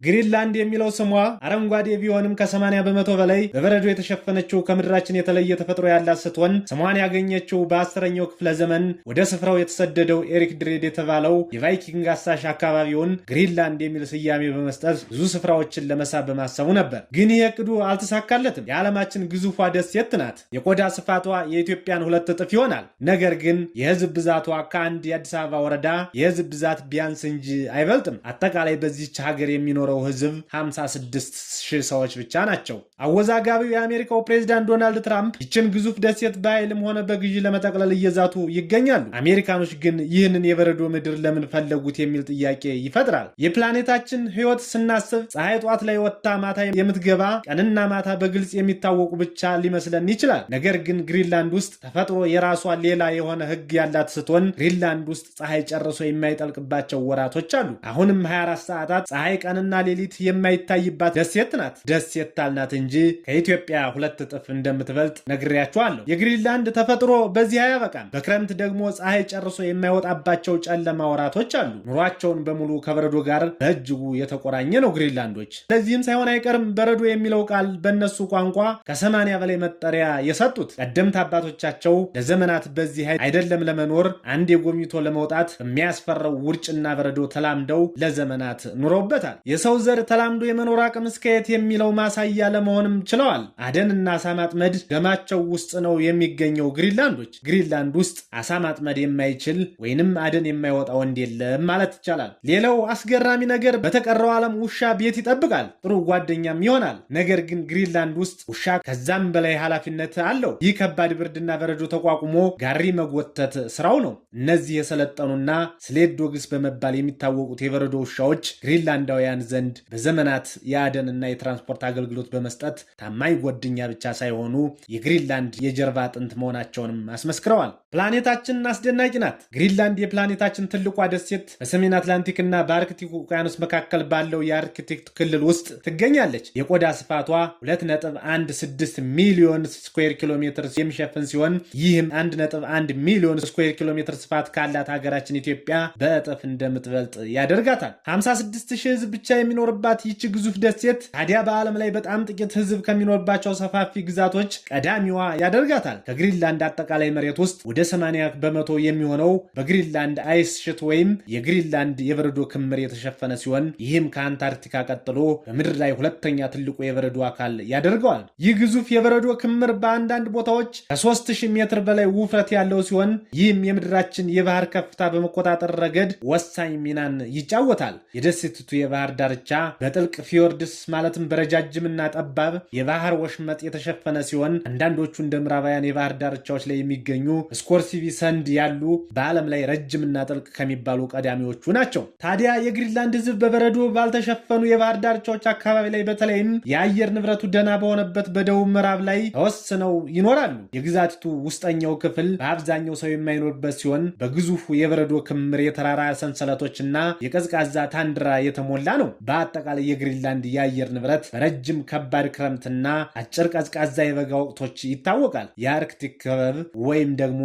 ግሪንላንድ የሚለው ስሟ አረንጓዴ ቢሆንም ከ80 በመቶ በላይ በበረዶ የተሸፈነችው ከምድራችን የተለየ ተፈጥሮ ያላት ስትሆን ስሟን ያገኘችው በ10ኛው ክፍለ ዘመን ወደ ስፍራው የተሰደደው ኤሪክ ድሬድ የተባለው የቫይኪንግ አሳሽ አካባቢውን ግሪንላንድ የሚል ስያሜ በመስጠት ብዙ ስፍራዎችን ለመሳብ በማሰቡ ነበር። ግን ይህ እቅዱ አልተሳካለትም። የዓለማችን ግዙፏ ደሴት ናት። የቆዳ ስፋቷ የኢትዮጵያን 2 እጥፍ ይሆናል። ነገር ግን የህዝብ ብዛቷ ከአንድ የአዲስ አበባ ወረዳ የህዝብ ብዛት ቢያንስ እንጂ አይበልጥም። አጠቃላይ በዚህች ሀገር የሚኖረው ህዝብ 56,000 ሰዎች ብቻ ናቸው። አወዛጋቢው የአሜሪካው ፕሬዝዳንት ዶናልድ ትራምፕ ይችን ግዙፍ ደሴት በኃይልም ሆነ በግዢ ለመጠቅለል እየዛቱ ይገኛሉ። አሜሪካኖች ግን ይህንን የበረዶ ምድር ለምን ፈለጉት የሚል ጥያቄ ይፈጥራል። የፕላኔታችን ህይወት ስናስብ ፀሐይ ጧት ላይ ወጥታ ማታ የምትገባ ቀንና ማታ በግልጽ የሚታወቁ ብቻ ሊመስለን ይችላል። ነገር ግን ግሪንላንድ ውስጥ ተፈጥሮ የራሷ ሌላ የሆነ ህግ ያላት ስትሆን ግሪንላንድ ውስጥ ፀሐይ ጨርሶ የማይጠልቅባቸው ወራቶች አሉ። አሁንም 24 ሰዓታት ፀሐይ ቀንና ሌሊት የማይታይባት ደሴት ናት። ደሴት አልናት እንጂ ከኢትዮጵያ 2 እጥፍ እንደምትበልጥ ነግሬያችኋለሁ። የግሪንላንድ ተፈጥሮ በዚህ አያበቃም። በክረምት ደግሞ ፀሐይ ጨርሶ የማይወጣባቸው ጨለማ ወራቶች አሉ። ኑሯቸውን በሙሉ ከበረዶ ጋር በእጅጉ የተቆራኘ ነው ግሪንላንዶች። ለዚህም ሳይሆን አይቀርም በረዶ የሚለው ቃል በእነሱ ቋንቋ ከ80 በላይ መጠሪያ የሰጡት። ቀደምት አባቶቻቸው ለዘመናት በዚህ አይደለም ለመኖር አንድ የጎብኝቶ ለመውጣት የሚያስፈራው ውርጭና በረዶ ተላምደው ለዘመናት ኑረውበታል። የሰው ዘር ተላምዶ የመኖር አቅም እስከየት የሚለው ማሳያ ለመሆንም ችለዋል። አደንና አሳ ማጥመድ ደማቸው ውስጥ ነው የሚገኘው ግሪንላንዶች። ግሪንላንድ ውስጥ አሳ ማጥመድ የማይችል ወይንም አደን የማይወጣ ወንድ የለም ማለት ይቻላል። ሌላው አስገራሚ ነገር በተቀረው ዓለም ውሻ ቤት ይጠብቃል፣ ጥሩ ጓደኛም ይሆናል። ነገር ግን ግሪንላንድ ውስጥ ውሻ ከዛም በላይ ኃላፊነት አለው። ይህ ከባድ ብርድና በረዶ ተቋቁሞ ጋሪ መጎተት ስራው ነው። እነዚህ የሰለጠኑና ስሌድ ዶግስ በመባል የሚታወቁት የበረዶ ውሻዎች ግሪንላንዳውያን ዘንድ በዘመናት የአደንና የትራንስፖርት አገልግሎት በመስጠት ታማኝ ጓደኛ ብቻ ሳይሆኑ የግሪንላንድ የጀርባ አጥንት መሆናቸውንም አስመስክረዋል። ፕላኔታችን አስደናቂ ናት። ግሪንላንድ የፕላኔታችን ትልቋ ደሴት በሰሜን አትላንቲክ እና በአርክቲክ ውቅያኖስ መካከል ባለው የአርክቲክ ክልል ውስጥ ትገኛለች። የቆዳ ስፋቷ 2.16 ሚሊዮን ስኩዌር ኪሎ ሜትር የሚሸፍን ሲሆን ይህም 1.1 ሚሊዮን ስኩዌር ኪሎ ሜትር ስፋት ካላት ሀገራችን ኢትዮጵያ በእጥፍ እንደምትበልጥ ያደርጋታል። 56,000 ህዝብ ብቻ የሚኖርባት ይቺ ግዙፍ ደሴት ታዲያ በዓለም ላይ በጣም ጥቂት ህዝብ ከሚኖርባቸው ሰፋፊ ግዛቶች ቀዳሚዋ ያደርጋታል። ከግሪንላንድ አጠቃላይ መሬት ውስጥ ወደ 80 በመቶ የሚሆነው በግሪንላንድ አይስ ሽት ወይም የግሪንላንድ የበረዶ ክምር የተሸፈነ ሲሆን ይህም ከአንታርክቲካ ቀጥሎ በምድር ላይ ሁለተኛ ትልቁ የበረዶ አካል ያደርገዋል። ይህ ግዙፍ የበረዶ ክምር በአንዳንድ ቦታዎች ከ3000 ሜትር በላይ ውፍረት ያለው ሲሆን ይህም የምድራችን የባህር ከፍታ በመቆጣጠር ረገድ ወሳኝ ሚናን ይጫወታል። የደሴቲቱ የባህር ዳርቻ በጥልቅ ፊዮርድስ ማለትም በረጃጅምና ጠባብ የባህር ወሽመጥ የተሸፈነ ሲሆን አንዳንዶቹ እንደ ምዕራባውያን የባህር ዳርቻዎች ላይ የሚገኙ ስኮርሲቪ ሰንድ ያሉ በዓለም ላይ ረጅምና ጥልቅ ከሚባሉ ቀዳሚዎቹ ናቸው። ታዲያ የግሪንላንድ ህዝብ በበረዶ ባልተሸፈኑ የባህር ዳርቻዎች አካባቢ ላይ በተለይም የአየር ንብረቱ ደና በሆነበት በደቡብ ምዕራብ ላይ ተወስነው ይኖራሉ። የግዛቲቱ ውስጠኛው ክፍል በአብዛኛው ሰው የማይኖርበት ሲሆን በግዙፉ የበረዶ ክምር የተራራ ሰንሰለቶችና የቀዝቃዛ ታንድራ የተሞላ ነው። በአጠቃላይ የግሪንላንድ የአየር ንብረት በረጅም ከባድ ክረምትና አጭር ቀዝቃዛ የበጋ ወቅቶች ይታወቃል። የአርክቲክ ክበብ ወይም ደግሞ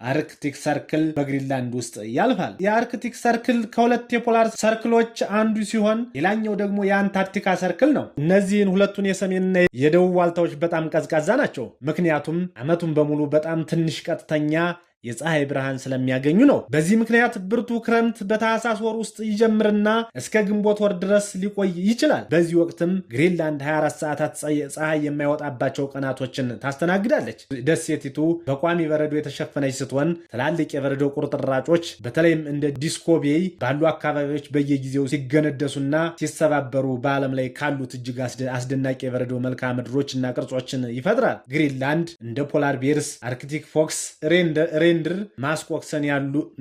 አርክቲክ ሰርክል በግሪንላንድ ውስጥ ያልፋል። የአርክቲክ ሰርክል ከሁለት የፖላር ሰርክሎች አንዱ ሲሆን ሌላኛው ደግሞ የአንታርክቲካ ሰርክል ነው። እነዚህን ሁለቱን የሰሜንና የደቡብ ዋልታዎች በጣም ቀዝቃዛ ናቸው። ምክንያቱም ዓመቱን በሙሉ በጣም ትንሽ ቀጥተኛ የፀሐይ ብርሃን ስለሚያገኙ ነው። በዚህ ምክንያት ብርቱ ክረምት በታህሳስ ወር ውስጥ ይጀምርና እስከ ግንቦት ወር ድረስ ሊቆይ ይችላል። በዚህ ወቅትም ግሪንላንድ 24 ሰዓታት ፀሐይ የማይወጣባቸው ቀናቶችን ታስተናግዳለች። ደሴቲቱ በቋሚ በረዶ የተሸፈነች ስትሆን ትላልቅ የበረዶ ቁርጥራጮች በተለይም እንደ ዲስኮ ቤይ ባሉ አካባቢዎች በየጊዜው ሲገነደሱና ሲሰባበሩ በዓለም ላይ ካሉት እጅግ አስደናቂ የበረዶ መልክዓ ምድሮችና ቅርጾችን ይፈጥራል። ግሪንላንድ እንደ ፖላር ቤርስ፣ አርክቲክ ፎክስ፣ ሬንድር፣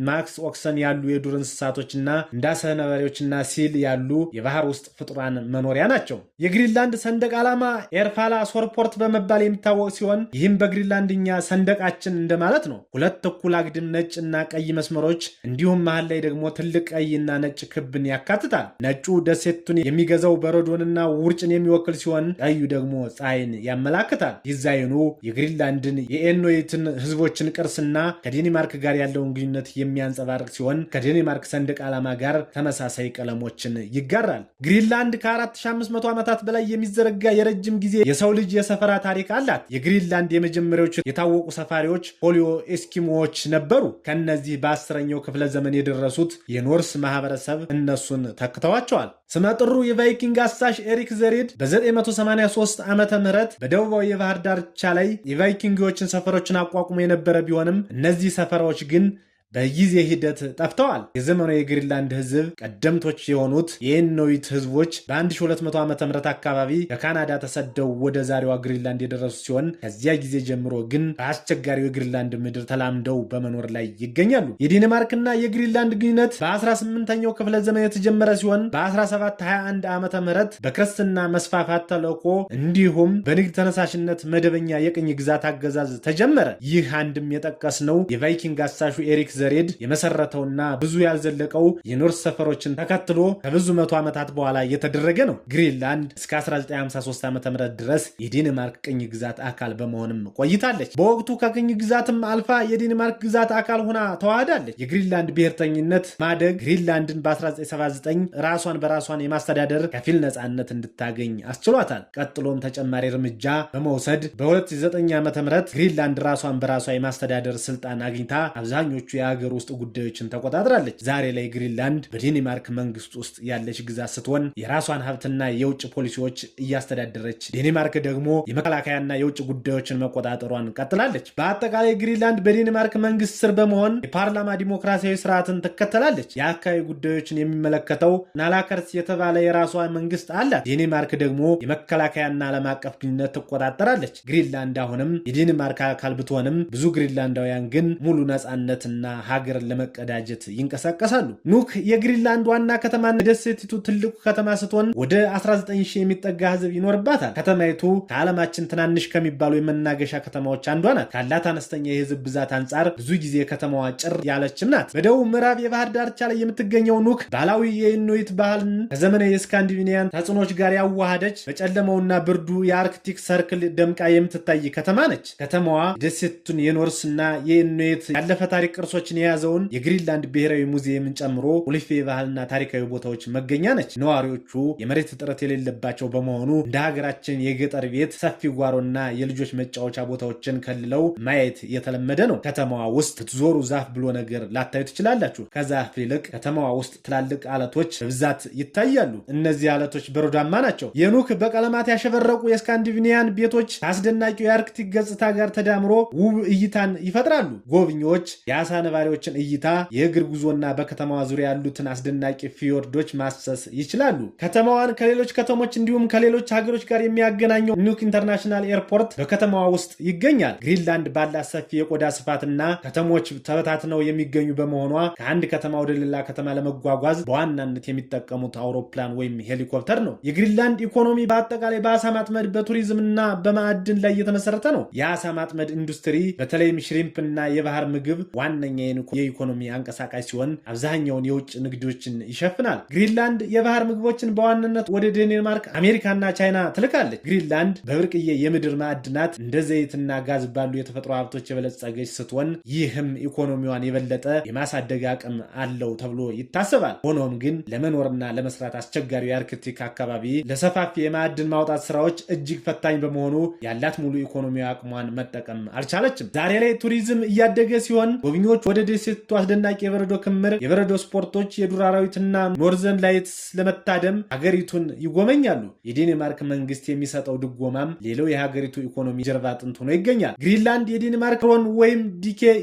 ማክስ ኦክሰን ያሉ የዱር እንስሳቶችና እንዳሰነበሬዎችና ሲል ያሉ የባህር ውስጥ ፍጡራን መኖሪያ ናቸው። የግሪንላንድ ሰንደቅ ዓላማ ኤርፋላ ሶርፖርት በመባል የሚታወቅ ሲሆን ይህም በግሪንላንድኛ ሰንደቃችን እንደማለት ነው። ሁለት እኩል አግድም ነጭ እና ቀይ መስመሮች እንዲሁም መሃል ላይ ደግሞ ትልቅ ቀይና ነጭ ክብን ያካትታል። ነጩ ደሴቱን የሚገዛው በረዶንና ውርጭን የሚወክል ሲሆን ቀዩ ደግሞ ፀሐይን ያመላክታል። ዲዛይኑ የግሪንላንድን የኢኑይትን ህዝቦችን ቅርስና ከዴንማርክ ጋር ያለውን ግንኙነት የሚያንጸባርቅ ሲሆን ከዴንማርክ ሰንደቅ ዓላማ ጋር ተመሳሳይ ቀለሞችን ይጋራል። ግሪንላንድ ከ4500 ዓመታት በላይ የሚዘረጋ የረጅም ጊዜ የሰው ልጅ የሰፈራ ታሪክ አላት። የግሪንላንድ የመጀመሪያዎቹ የታወቁ ሰፋሪዎች ፖሊዮ ኤስኪሞዎች ነበሩ። ከነዚህ በ10ኛው ክፍለ ዘመን የደረሱት የኖርስ ማህበረሰብ እነሱን ተክተዋቸዋል። ስመጥሩ የቫይኪንግ አሳሽ ኤሪክ ዘሬድ በ983 ዓመተ ምህረት በደቡባዊ የባህር ዳርቻ ላይ የቫይኪንጎችን ሰፈሮችን አቋቁሞ የነበረ ቢሆንም እነዚህ ሰፈራዎች ግን በጊዜ ሂደት ጠፍተዋል። የዘመኑ የግሪንላንድ ህዝብ ቀደምቶች የሆኑት የኢኑዊት ህዝቦች በ1200 ዓመተ ምህረት አካባቢ ከካናዳ ተሰደው ወደ ዛሬዋ ግሪንላንድ የደረሱ ሲሆን ከዚያ ጊዜ ጀምሮ ግን በአስቸጋሪው የግሪንላንድ ምድር ተላምደው በመኖር ላይ ይገኛሉ። የዴንማርክና የግሪንላንድ ግንኙነት በ18ኛው ክፍለ ዘመን የተጀመረ ሲሆን በ1721 ዓመተ ምህረት በክርስትና መስፋፋት ተልዕኮ እንዲሁም በንግድ ተነሳሽነት መደበኛ የቅኝ ግዛት አገዛዝ ተጀመረ። ይህ አንድም የጠቀስነው የቫይኪንግ አሳሹ ኤሪክ ዘሬድ የመሰረተውና ብዙ ያልዘለቀው የኖርስ ሰፈሮችን ተከትሎ ከብዙ መቶ ዓመታት በኋላ የተደረገ ነው። ግሪንላንድ እስከ 1953 ዓ.ም ድረስ የዴንማርክ ቅኝ ግዛት አካል በመሆንም ቆይታለች። በወቅቱ ከቅኝ ግዛትም አልፋ የዴንማርክ ግዛት አካል ሆና ተዋህዳለች። የግሪንላንድ ብሔርተኝነት ማደግ ግሪንላንድን በ1979 ራሷን በራሷን የማስተዳደር ከፊል ነፃነት እንድታገኝ አስችሏታል። ቀጥሎም ተጨማሪ እርምጃ በመውሰድ በ2009 ዓ.ም ግሪንላንድ ራሷን በራሷ የማስተዳደር ስልጣን አግኝታ አብዛኞቹ የሀገር ውስጥ ጉዳዮችን ተቆጣጥራለች። ዛሬ ላይ ግሪንላንድ በዴንማርክ መንግስት ውስጥ ያለች ግዛት ስትሆን የራሷን ሀብትና የውጭ ፖሊሲዎች እያስተዳደረች፣ ዴንማርክ ደግሞ የመከላከያና የውጭ ጉዳዮችን መቆጣጠሯን ቀጥላለች። በአጠቃላይ ግሪንላንድ በዴንማርክ መንግስት ስር በመሆን የፓርላማ ዲሞክራሲያዊ ስርዓትን ትከተላለች። የአካባቢ ጉዳዮችን የሚመለከተው ናላከርስ የተባለ የራሷ መንግስት አላት። ዴንማርክ ደግሞ የመከላከያና ዓለም አቀፍ ግንኙነት ትቆጣጠራለች። ግሪንላንድ አሁንም የዴንማርክ አካል ብትሆንም ብዙ ግሪንላንዳውያን ግን ሙሉ ነፃነትና ሀገርን ለመቀዳጀት ይንቀሳቀሳሉ። ኑክ የግሪንላንድ ዋና ከተማና የደሴቲቱ ትልቁ ከተማ ስትሆን ወደ 19000 የሚጠጋ ህዝብ ይኖርባታል። ከተማይቱ ከዓለማችን ትናንሽ ከሚባሉ የመናገሻ ከተማዎች አንዷ ናት። ካላት አነስተኛ የህዝብ ብዛት አንጻር ብዙ ጊዜ ከተማዋ ጭር ያለችም ናት። በደቡብ ምዕራብ የባህር ዳርቻ ላይ የምትገኘው ኑክ ባህላዊ የኢኑዊት ባህልን ከዘመናዊ የስካንዲኔቪያን ተጽዕኖች ጋር ያዋሃደች በጨለማውና ብርዱ የአርክቲክ ሰርክል ደምቃ የምትታይ ከተማ ነች። ከተማዋ የደሴቱን የኖርስና የኢኑዊት ያለፈ ታሪክ ቅርሶችን የያዘውን የግሪንላንድ ብሔራዊ ሙዚየምን ጨምሮ ቁልፍ የባህልና ታሪካዊ ቦታዎች መገኛ ነች። ነዋሪዎቹ የመሬት እጥረት የሌለባቸው በመሆኑ እንደ ሀገራችን የገጠር ቤት ሰፊ ጓሮና የልጆች መጫወቻ ቦታዎችን ከልለው ማየት የተለመደ ነው። ከተማዋ ውስጥ ብትዞሩ ዛፍ ብሎ ነገር ላታዩ ትችላላችሁ። ከዛፍ ይልቅ ከተማዋ ውስጥ ትላልቅ አለቶች በብዛት ይታያሉ። እነዚህ አለቶች በረዷማ ናቸው። የኑክ በቀለማት ያሸበረቁ የስካንዲኔቪያን ቤቶች ከአስደናቂው የአርክቲክ ገጽታ ጋር ተዳምሮ ውብ እይታን ይፈጥራሉ። ጎብኚዎች የአሳ ነባሪዎችን እይታ፣ የእግር ጉዞና በከተማዋ ዙሪያ ያሉትን አስደናቂ ፊዮርዶች ማሰስ ይችላሉ። ከተማዋን ከሌሎች ከተሞች እንዲሁም ከሌሎች ሀገሮች ጋር የሚያገናኘው ኑክ ኢንተርናሽናል ኤርፖርት በከተማዋ ውስጥ ይገኛል። ግሪንላንድ ባላት ሰፊ የቆዳ ስፋትና ከተሞች ተበታትነው የሚገኙ በመሆኗ ከአንድ ከተማ ወደ ሌላ ከተማ ለመጓጓዝ በዋናነት የሚጠቀሙት አውሮፕላን ወይም ሄሊኮፕተር ነው። የግሪንላንድ ኢኮኖሚ በአጠቃላይ በአሳ ማጥመድ፣ በቱሪዝምና በማዕድን ላይ የተመሰረተ ነው። የአሳ ማጥመድ ኢንዱስትሪ በተለይም ሽሪምፕና የባህር ምግብ ዋነኛ የኢኮኖሚ አንቀሳቃሽ ሲሆን አብዛኛውን የውጭ ንግዶችን ይሸፍናል። ግሪንላንድ የባህር ምግቦችን በዋናነት ወደ ዴንማርክ፣ አሜሪካና ቻይና ትልካለች። ግሪንላንድ በብርቅዬ የምድር ማዕድናት እንደ ዘይትና ጋዝ ባሉ የተፈጥሮ ሀብቶች የበለጸገች ስትሆን ይህም ኢኮኖሚዋን የበለጠ የማሳደግ አቅም አለው ተብሎ ይታሰባል። ሆኖም ግን ለመኖርና ለመስራት አስቸጋሪው የአርክቲክ አካባቢ ለሰፋፊ የማዕድን ማውጣት ስራዎች እጅግ ፈታኝ በመሆኑ ያላት ሙሉ ኢኮኖሚ አቅሟን መጠቀም አልቻለችም። ዛሬ ላይ ቱሪዝም እያደገ ሲሆን ጎብኚዎች ወደ ደሴቱ አስደናቂ የበረዶ ክምር፣ የበረዶ ስፖርቶች፣ የዱር አራዊትና ኖርዘርን ላይትስ ለመታደም ሀገሪቱን ይጎበኛሉ። የዴንማርክ መንግስት የሚሰጠው ድጎማም ሌላው የሀገሪቱ ኢኮኖሚ ጀርባ አጥንት ሆኖ ይገኛል። ግሪንላንድ የዴንማርክ ክሮን ወይም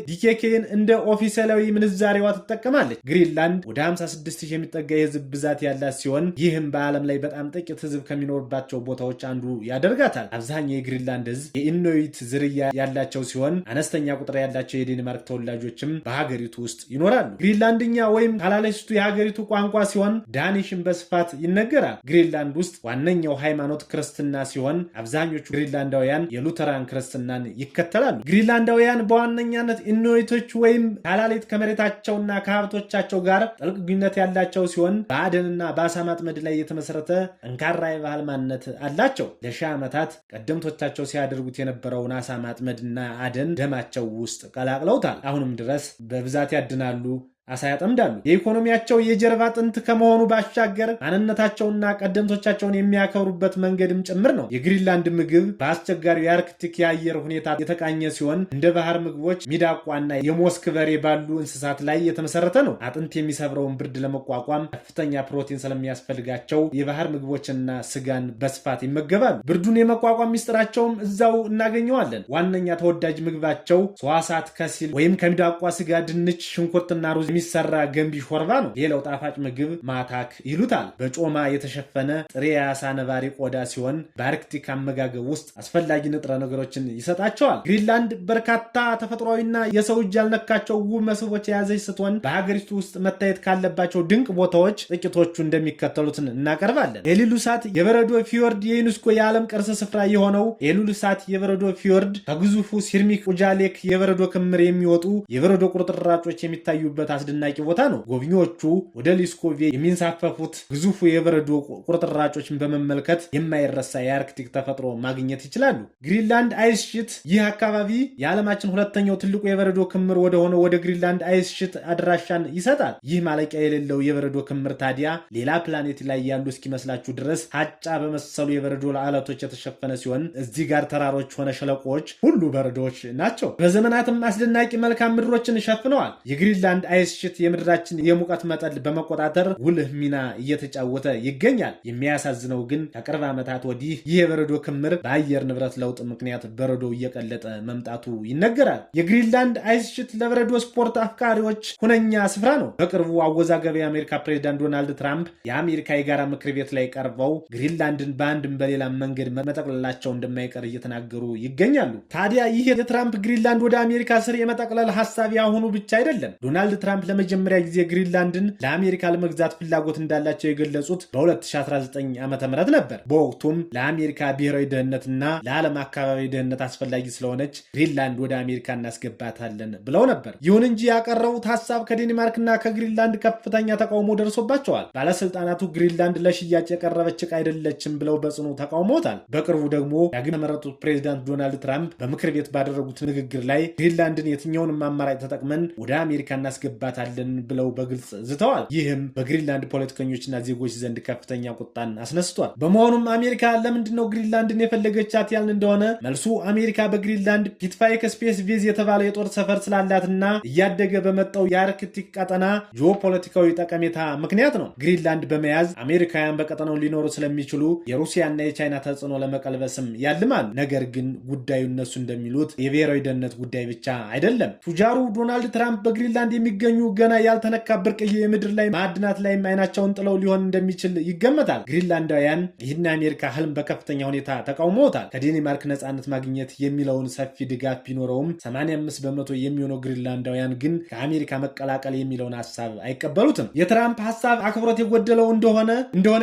ዲኬኬን እንደ ኦፊሴላዊ ምንዛሬዋ ትጠቀማለች። ግሪንላንድ ወደ 56000 የሚጠጋ የህዝብ ብዛት ያላት ሲሆን ይህም በዓለም ላይ በጣም ጥቂት ህዝብ ከሚኖርባቸው ቦታዎች አንዱ ያደርጋታል። አብዛኛው የግሪንላንድ ህዝብ የኢኑዊት ዝርያ ያላቸው ሲሆን አነስተኛ ቁጥር ያላቸው የዴንማርክ ተወላጆችም በሀገሪቱ ውስጥ ይኖራሉ። ግሪንላንድኛ ወይም ካላሌስቱ የሀገሪቱ ቋንቋ ሲሆን ዳኒሽን በስፋት ይነገራል። ግሪንላንድ ውስጥ ዋነኛው ሃይማኖት ክርስትና ሲሆን አብዛኞቹ ግሪንላንዳውያን የሉተራን ክርስትናን ይከተላሉ። ግሪንላንዳውያን በዋነኛነት ኢኑይቶች ወይም ካላሌት ከመሬታቸውና ከሀብቶቻቸው ጋር ጥልቅ ግንኙነት ያላቸው ሲሆን በአደንና በአሳ ማጥመድ ላይ የተመሰረተ ጠንካራ የባህል ማንነት አላቸው። ለሺህ ዓመታት ቀደምቶቻቸው ሲያደርጉት የነበረውን አሳ ማጥመድና አደን ደማቸው ውስጥ ቀላቅለውታል። አሁንም ድረስ በብዛት ያድናሉ፣ አሳ ያጠምዳሉ። የኢኮኖሚያቸው የጀርባ አጥንት ከመሆኑ ባሻገር ማንነታቸውና ቀደምቶቻቸውን የሚያከብሩበት መንገድም ጭምር ነው። የግሪንላንድ ምግብ በአስቸጋሪው የአርክቲክ የአየር ሁኔታ የተቃኘ ሲሆን እንደ ባህር ምግቦች፣ ሚዳቋና የሞስክ በሬ ባሉ እንስሳት ላይ የተመሰረተ ነው። አጥንት የሚሰብረውን ብርድ ለመቋቋም ከፍተኛ ፕሮቲን ስለሚያስፈልጋቸው የባህር ምግቦችና ስጋን በስፋት ይመገባሉ። ብርዱን የመቋቋም ሚስጥራቸውም እዛው እናገኘዋለን። ዋነኛ ተወዳጅ ምግባቸው ሰዋሳት ከሲል ወይም ከሚዳቋ ስጋ፣ ድንች፣ ሽንኩርትና ሩዝ የሚሰራ ገንቢ ሾርባ ነው። ሌላው ጣፋጭ ምግብ ማታክ ይሉታል። በጮማ የተሸፈነ ጥሬ የአሳ ነባሪ ቆዳ ሲሆን በአርክቲክ አመጋገብ ውስጥ አስፈላጊ ንጥረ ነገሮችን ይሰጣቸዋል። ግሪንላንድ በርካታ ተፈጥሯዊና የሰው እጅ ያልነካቸው ውብ መስህቦች የያዘች ስትሆን በሀገሪቱ ውስጥ መታየት ካለባቸው ድንቅ ቦታዎች ጥቂቶቹ እንደሚከተሉትን እናቀርባለን። ኤሉሉሳት የበረዶ ፊዮርድ የዩኔስኮ የዓለም ቅርስ ስፍራ የሆነው ኤሉሉሳት የበረዶ ፊዮርድ ከግዙፉ ሲርሚክ ኡጃሌክ የበረዶ ክምር የሚወጡ የበረዶ ቁርጥራጮች የሚታዩበት አስደናቂ ቦታ ነው። ጎብኚዎቹ ወደ ሊስኮቬ የሚንሳፈፉት ግዙፉ የበረዶ ቁርጥራጮችን በመመልከት የማይረሳ የአርክቲክ ተፈጥሮ ማግኘት ይችላሉ። ግሪንላንድ አይስ ሺት ይህ አካባቢ የዓለማችን ሁለተኛው ትልቁ የበረዶ ክምር ወደ ሆነው ወደ ግሪንላንድ አይስ ሺት አድራሻን ይሰጣል። ይህ ማለቂያ የሌለው የበረዶ ክምር ታዲያ ሌላ ፕላኔት ላይ ያሉ እስኪመስላችሁ ድረስ ሀጫ በመሰሉ የበረዶ አለቶች የተሸፈነ ሲሆን እዚህ ጋር ተራሮች ሆነ ሸለቆዎች ሁሉ በረዶዎች ናቸው። በዘመናትም አስደናቂ መልካም ምድሮችን ሸፍነዋል። የግሪንላንድ አይስ ሺት የምድራችን የሙቀት መጠን በመቆጣጠር ጉልህ ሚና እየተጫወተ ይገኛል። የሚያሳዝነው ግን ከቅርብ ዓመታት ወዲህ ይህ የበረዶ ክምር በአየር ንብረት ለውጥ ምክንያት በረዶ እየቀለጠ መምጣቱ ይነገራል። የግሪንላንድ አይስ ሺት ለበረዶ ስፖርት አፍቃሪዎች ሁነኛ ስፍራ ነው። በቅርቡ አወዛጋቢ የአሜሪካ ፕሬዚዳንት ዶናልድ ትራምፕ የአሜሪካ የጋራ ምክር ቤት ላይ ቀርበው ግሪንላንድን በአንድም በሌላ መንገድ መጠቅለላቸው እንደማይቀር እየተናገሩ ይገኛሉ። ታዲያ ይህ የትራምፕ ግሪንላንድ ወደ አሜሪካ ስር የመጠቅለል ሀሳብ ያሁኑ ብቻ አይደለም። ዶናልድ ትራምፕ ለመጀመሪያ ጊዜ ግሪንላንድን ለአሜሪካ ለመግዛት ፍላጎት እንዳላቸው የገለጹት በ2019 ዓ.ም ነበር። በወቅቱም ለአሜሪካ ብሔራዊ ደህንነትና ለዓለም አካባቢ ደህንነት አስፈላጊ ስለሆነች ግሪንላንድ ወደ አሜሪካ እናስገባታለን ብለው ነበር። ይሁን እንጂ ያቀረቡት ሀሳብ ከዴንማርክና ከግሪንላንድ ከፍተኛ ተቃውሞ ደርሶባቸዋል። ባለስልጣናቱ ግሪንላንድ ለሽያጭ የቀረበች ዕቃ አይደለችም ብለው በጽኑ ተቃውመውታል። በቅርቡ ደግሞ ዳግም የተመረጡት ፕሬዚዳንት ዶናልድ ትራምፕ በምክር ቤት ባደረጉት ንግግር ላይ ግሪንላንድን የትኛውንም አማራጭ ተጠቅመን ወደ አሜሪካ እናስገባታለን ብለው በግልጽ ዝተዋል። ይህም በግሪንላንድ ፖለቲከኞችና ዜጎች ዘንድ ከፍተኛ ቁጣን አስነስቷል። በመሆኑም አሜሪካ ለምንድነው ግሪንላንድን የፈለገቻት ያልን እንደሆነ መልሱ አሜሪካ በግሪንላንድ ፒትፋይክ ስፔስ ቤዝ የተባለ የጦር ሰፈር ስላላትና እያደገ በመጣው የአርክቲክ ቀጠና ጂኦፖለቲካዊ ጠቀሜታ ምክንያት ነው። ግሪንላንድ በመያዝ አሜሪካውያን በቀጠናው ሊኖሩ ስለሚችሉ የሩሲያና የቻይና ተጽዕኖ ለመቀልበስም ያልማሉ። ነገር ግን ጉዳዩ እነሱ እንደሚሉት የብሔራዊ ደህንነት ጉዳይ ብቻ አይደለም። ቱጃሩ ዶናልድ ትራምፕ በግሪንላንድ የሚገኙ ገና ያልተነካ ብርቅዬ የምድር ላይ ማዕድናት ላይም አይናቸውን ጥለው ሊሆን እንደሚችል ይገመታል። ግሪንላንዳውያን ይህን የአሜሪካ ህልም በከፍተኛ ሁኔታ ተቃውመውታል። ከዴንማርክ ነጻነት ማግኘት የሚለውን ሰፊ ድጋፍ ቢኖረውም 85 በመቶ የሚሆነው ግሪንላንዳውያን ግን ከአሜሪካ መቀላቀል የሚለውን ሀሳብ አይቀበሉትም። የትራምፕ ሀሳብ አክብሮት የጎደለው እንደሆነ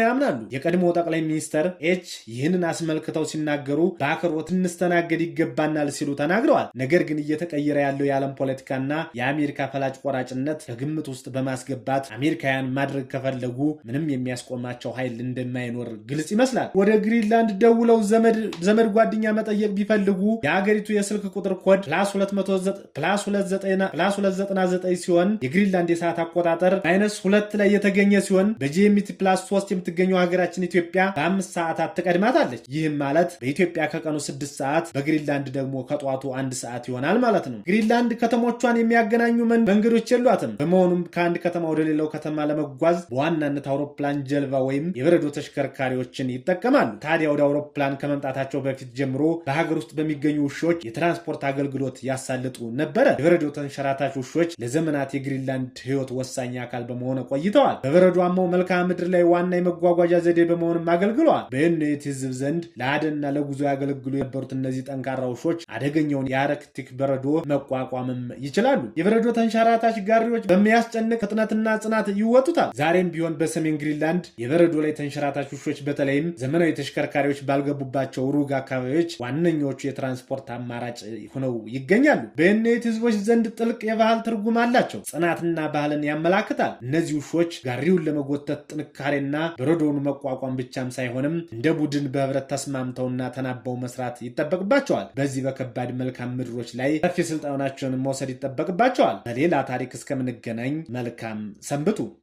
ያምናሉ። የቀድሞው ጠቅላይ ሚኒስተር ኤች ይህንን አስመልክተው ሲናገሩ በአክብሮት እንስተናገድ ይገባናል ሲሉ ተናግረዋል። ነገር ግን እየተቀየረ ያለው የዓለም ፖለቲካና የአሜሪካ ፈላጭ ቆራጭነት ከግምት ውስጥ በማስገባት አሜሪካውያን ማድረግ ከፈለጉ ምንም የሚያስቆማቸው ኃይል እንደማይኖር ግልጽ ይመስላል። ወደ ግሪንላንድ ደውለው ዘመድ ጓደኛ መጠየቅ ቢፈልጉ የአገሪቱ የስልክ ቁጥር ኮድ +299 ሲሆን የግሪንላንድ የሰዓት አቆጣጠር -2 ላይ የተገኘ ሲሆን በጂኤምቲ +3 የምትገኘው ሀገራችን ኢትዮጵያ በ5 ሰዓታት ትቀድማታለች። ይህም ማለት በኢትዮጵያ ከቀኑ 6 ሰዓት በግሪንላንድ ደግሞ ከጠዋቱ 1 ሰዓት ይሆናል ማለት ነው። ግሪንላንድ ከተሞቿን የሚያገናኙ መንገዶች የሏትም። የሏትም። በመሆኑም ከአንድ ከተማ ወደ ሌላው ከተማ ለመጓዝ በዋናነት አውሮፕላን፣ ጀልባ ወይም የበረዶ ተሽከርካሪዎችን ይጠቀማሉ። ታዲያ ወደ አውሮፕላን ከመምጣታቸው በፊት ጀምሮ በሀገር ውስጥ በሚገኙ ውሾች የትራንስፖርት አገልግሎት ያሳልጡ ነበረ። የበረዶ ተንሸራታች ውሾች ለዘመናት የግሪንላንድ ሕይወት ወሳኝ አካል በመሆን ቆይተዋል። በበረዷማው መልክዓ ምድር ላይ ዋና የመጓጓዣ ዘዴ በመሆንም አገልግለዋል። በዩናይትድ ሕዝብ ዘንድ ለአደንና ለጉዞ ያገለግሉ የነበሩት እነዚህ ጠንካራ ውሾች አደገኛውን የአርክቲክ በረዶ መቋቋምም ይችላሉ። የበረዶ ተንሸራታች ጋሪዎች በሚያስጨንቅ ፍጥነትና ጽናት ይወጡታል። ዛሬም ቢሆን በሰሜን ግሪንላንድ የበረዶ ላይ ተንሸራታች ውሾች በተለይም ዘመናዊ ተሽከርካሪዎች ባልገቡባቸው ሩቅ አካባቢዎች ዋነኞቹ የትራንስፖርት አማራጭ ሆነው ይገኛሉ። በዩናይትድ ሕዝቦች ዘንድ ጥልቅ የባህል ትርጉም አላቸው። ጽናትና ባህልን ያመላክታል። እነዚህ ውሾች ጋሪውን ለመጎተት ጥንካሬና በረዶውን መቋቋም ብቻም ሳይሆንም እንደ ቡድን በህብረት ተስማምተውና ተናበው መስራት ይጠበቅባቸዋል። በዚህ በከባድ መልካም ምድሮች ላይ ሰፊ ስልጠናቸውን መውሰድ ይጠበቅባቸዋል። በሌላ ታሪክ እስከምንገናኝ መልካም ሰንብቱ።